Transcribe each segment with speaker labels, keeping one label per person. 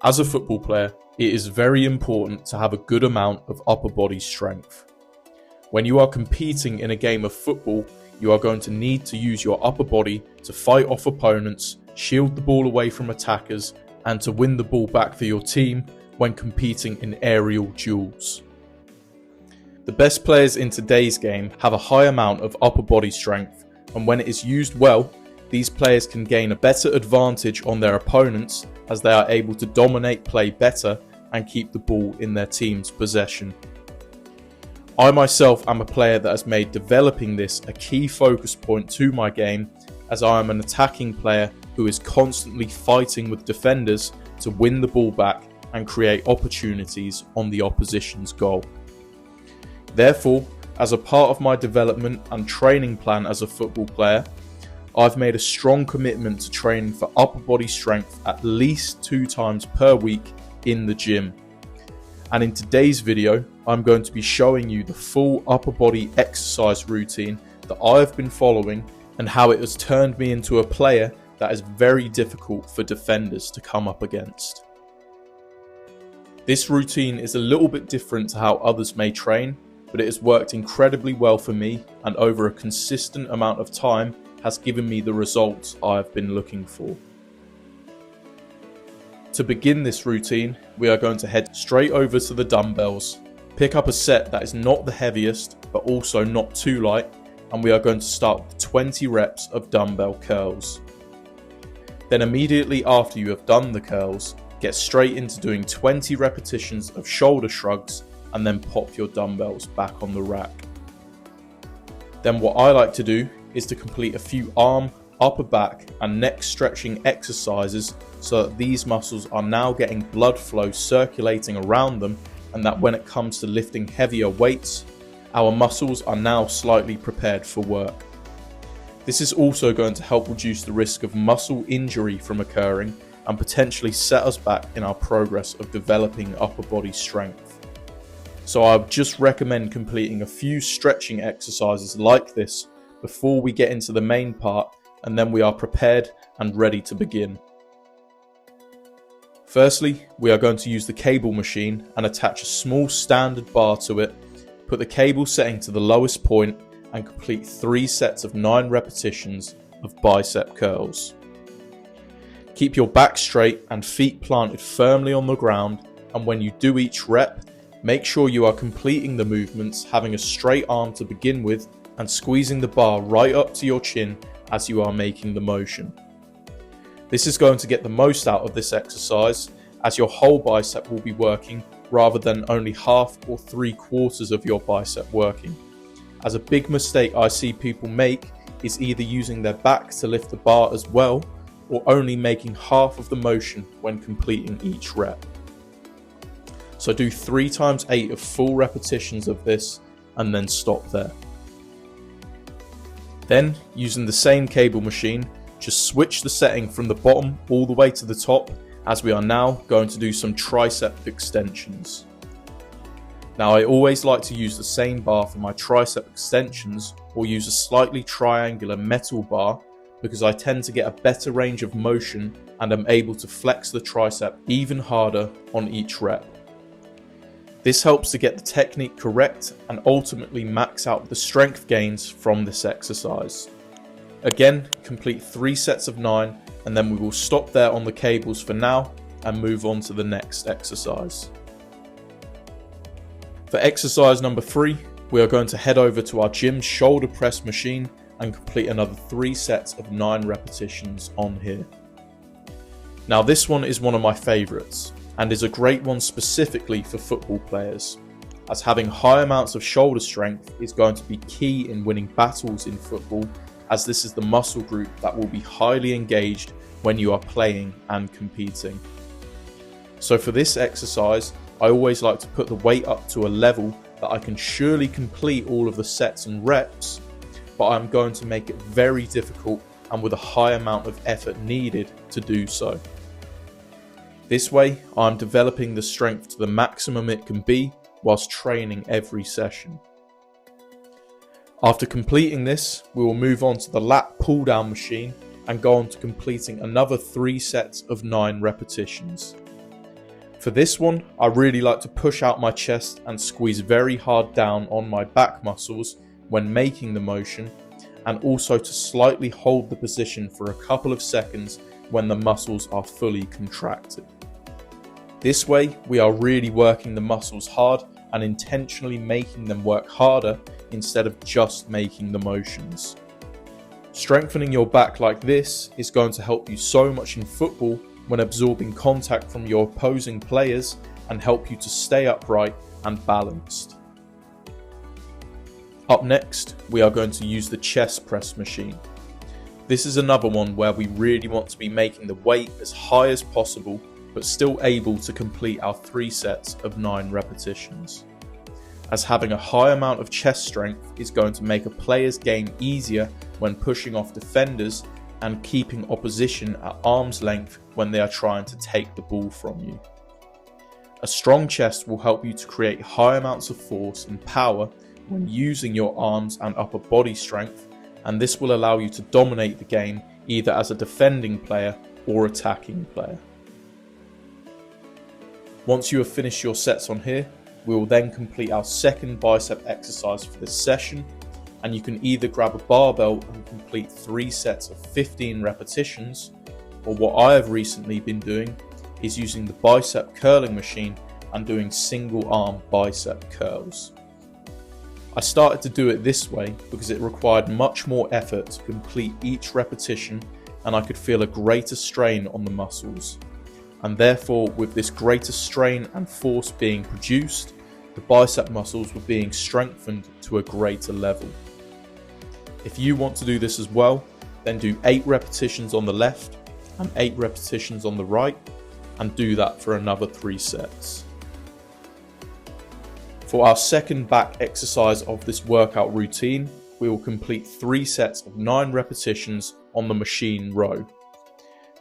Speaker 1: As a football player, it is very important to have a good amount of upper body strength. When you are competing in a game of football, you are going to need to use your upper body to fight off opponents, shield the ball away from attackers, and to win the ball back for your team when competing in aerial duels. The best players in today's game have a high amount of upper body strength, and when it is used well, these players can gain a better advantage on their opponents as they are able to dominate play better and keep the ball in their team's possession. I myself am a player that has made developing this a key focus point to my game, as I am an attacking player who is constantly fighting with defenders to win the ball back and create opportunities on the opposition's goal. Therefore, as a part of my development and training plan as a football player, I've made a strong commitment to training for upper body strength at least 2 times per week in the gym. And in today's video, I'm going to be showing you the full upper body exercise routine that I have been following and how it has turned me into a player that is very difficult for defenders to come up against. This routine is a little bit different to how others may train, but it has worked incredibly well for me and over a consistent amount of time has given me the results I have been looking for. To begin this routine, we are going to head straight over to the dumbbells, pick up a set that is not the heaviest but also not too light, and we are going to start with 20 reps of dumbbell curls. Then immediately after you have done the curls, get straight into doing 20 repetitions of shoulder shrugs and then pop your dumbbells back on the rack. Then what I like to do is to complete a few arm, upper back and neck stretching exercises so that these muscles are now getting blood flow circulating around them, and that when it comes to lifting heavier weights, our muscles are now slightly prepared for work. This is also going to help reduce the risk of muscle injury from occurring and potentially set us back in our progress of developing upper body strength. So I would just recommend completing a few stretching exercises like this before we get into the main part, and then we are prepared and ready to begin. Firstly, we are going to use the cable machine and attach a small standard bar to it, put the cable setting to the lowest point and complete 3 sets of 9 repetitions of bicep curls. Keep your back straight and feet planted firmly on the ground, and when you do each rep, make sure you are completing the movements having a straight arm to begin with and squeezing the bar right up to your chin as you are making the motion. This is going to get the most out of this exercise, as your whole bicep will be working rather than only half or 3/4 of your bicep working. As a big mistake I see people make is either using their back to lift the bar as well, or only making half of the motion when completing each rep. So do 3 times 8 of full repetitions of this and then stop there. Then, using the same cable machine, just switch the setting from the bottom all the way to the top, as we are now going to do some tricep extensions. Now I always like to use the same bar for my tricep extensions, or use a slightly triangular metal bar, because I tend to get a better range of motion and am able to flex the tricep even harder on each rep. This helps to get the technique correct and ultimately max out the strength gains from this exercise. Again, complete 3 sets of 9, and then we will stop there on the cables for now and move on to the next exercise. For exercise number 3, we are going to head over to our gym shoulder press machine and complete another 3 sets of 9 repetitions on here. Now this one is one of my favourites, and is a great one specifically for football players, as having high amounts of shoulder strength is going to be key in winning battles in football, as this is the muscle group that will be highly engaged when you are playing and competing. So for this exercise, I always like to put the weight up to a level that I can surely complete all of the sets and reps, but I'm going to make it very difficult and with a high amount of effort needed to do so. This way, I'm developing the strength to the maximum it can be whilst training every session. After completing this, we will move on to the lat pull down machine and go on to completing another 3 sets of 9 repetitions. For this one, I really like to push out my chest and squeeze very hard down on my back muscles when making the motion, and also to slightly hold the position for a couple of seconds when the muscles are fully contracted. This way, we are really working the muscles hard and intentionally making them work harder instead of just making the motions. Strengthening your back like this is going to help you so much in football when absorbing contact from your opposing players and help you to stay upright and balanced. Up next, we are going to use the chest press machine. This is another one where we really want to be making the weight as high as possible, but still able to complete our 3 sets of 9 repetitions. As having a high amount of chest strength is going to make a player's game easier when pushing off defenders and keeping opposition at arm's length when they are trying to take the ball from you. A strong chest will help you to create high amounts of force and power when using your arms and upper body strength, and this will allow you to dominate the game either as a defending player or attacking player. Once you have finished your sets on here, we will then complete our second bicep exercise for this session, and you can either grab a barbell and complete 3 sets of 15 repetitions, or what I have recently been doing is using the bicep curling machine and doing single arm bicep curls. I started to do it this way because it required much more effort to complete each repetition, and I could feel a greater strain on the muscles. And therefore, with this greater strain and force being produced, the bicep muscles were being strengthened to a greater level. If you want to do this as well, then do 8 repetitions on the left and 8 repetitions on the right, and do that for another 3 sets. For our second back exercise of this workout routine, we will complete 3 sets of 9 repetitions on the machine row.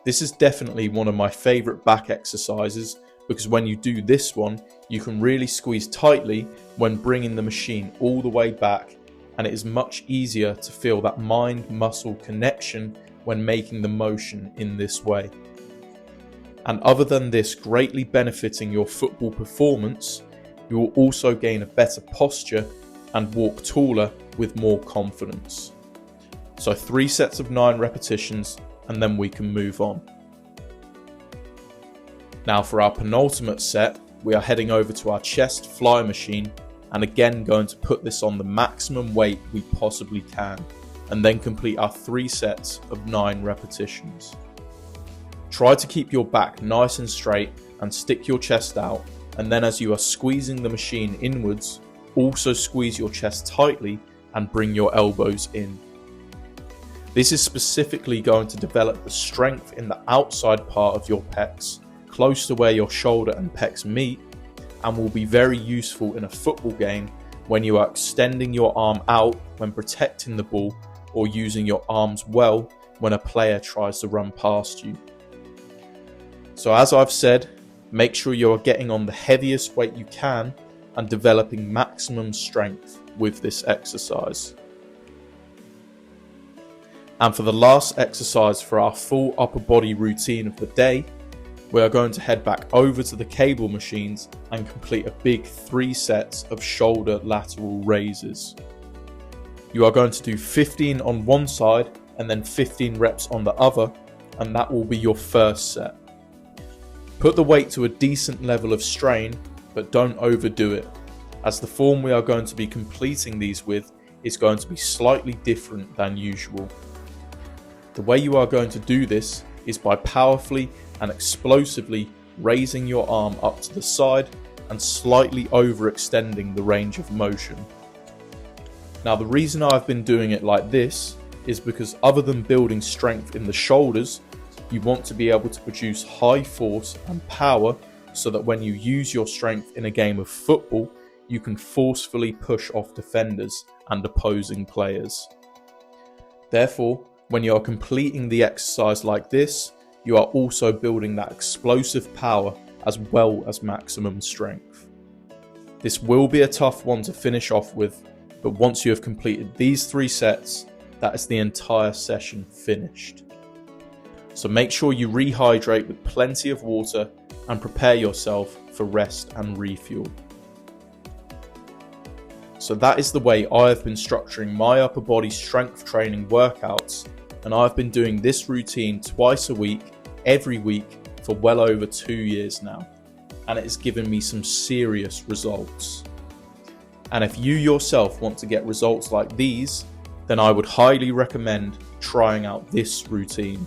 Speaker 1: This is definitely one of my favourite back exercises because when you do this one, you can really squeeze tightly when bringing the machine all the way back, and it is much easier to feel that mind-muscle connection when making the motion in this way. And other than this greatly benefiting your football performance, you will also gain a better posture and walk taller with more confidence. So 3 sets of 9 repetitions, and then we can move on. Now for our penultimate set, we are heading over to our chest fly machine, and again going to put this on the maximum weight we possibly can, and then complete our 3 sets of 9 repetitions. Try to keep your back nice and straight and stick your chest out, and then as you are squeezing the machine inwards, also squeeze your chest tightly and bring your elbows in. This is specifically going to develop the strength in the outside part of your pecs, close to where your shoulder and pecs meet, and will be very useful in a football game when you are extending your arm out when protecting the ball, or using your arms well when a player tries to run past you. So as I've said, make sure you are getting on the heaviest weight you can and developing maximum strength with this exercise. And for the last exercise for our full upper body routine of the day, we are going to head back over to the cable machines and complete a big 3 sets of shoulder lateral raises. You are going to do 15 on one side and then 15 reps on the other, and that will be your first set. Put the weight to a decent level of strain, but don't overdo it, as the form we are going to be completing these with is going to be slightly different than usual. The way you are going to do this is by powerfully and explosively raising your arm up to the side and slightly overextending the range of motion. Now the reason I've been doing it like this is because other than building strength in the shoulders, you want to be able to produce high force and power so that when you use your strength in a game of football, you can forcefully push off defenders and opposing players. Therefore, when you are completing the exercise like this, you are also building that explosive power as well as maximum strength. This will be a tough one to finish off with, but once you have completed these 3 sets, that is the entire session finished. So make sure you rehydrate with plenty of water and prepare yourself for rest and refuel. So that is the way I have been structuring my upper body strength training workouts, and I've been doing this routine twice a week, every week, for well over 2 years now, and it has given me some serious results. And if you yourself want to get results like these, then I would highly recommend trying out this routine.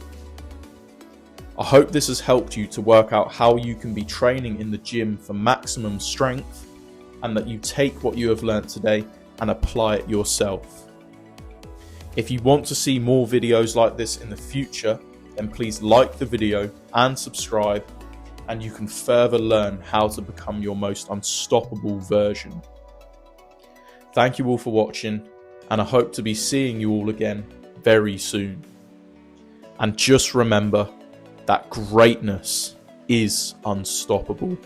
Speaker 1: I hope this has helped you to work out how you can be training in the gym for maximum strength, and that you take what you have learnt today and apply it yourself. If you want to see more videos like this in the future, then please like the video and subscribe, and you can further learn how to become your most unstoppable version. Thank you all for watching, and I hope to be seeing you all again very soon. And just remember that greatness is unstoppable.